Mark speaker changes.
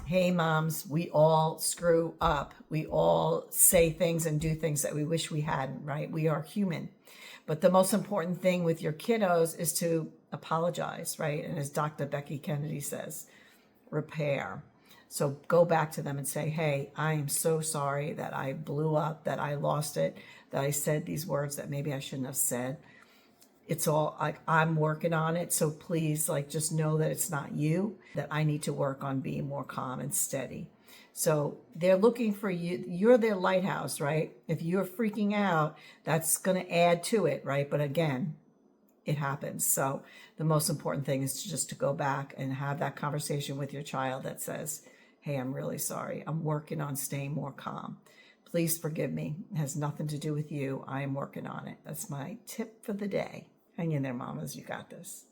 Speaker 1: Hey, moms, we all screw up. We all say things and do things that we wish we hadn't, right? We are human. But the most important thing with your kiddos is to apologize, right? And as Dr. Becky Kennedy says, repair. So go back to them and say, hey, I am so sorry that I blew up, that I lost it, that I said these words that maybe I shouldn't have said. It's all like, I'm working on it. So please, like, just know that it's not you, that I need to work on being more calm and steady. So they're looking for you. You're their lighthouse, right? If you're freaking out, that's going to add to it, right? But again, it happens. So the most important thing is to go back and have that conversation with your child that says, hey, I'm really sorry. I'm working on staying more calm. Please forgive me. It has nothing to do with you. I am working on it. That's my tip for the day. Hang in there, mamas. You got this.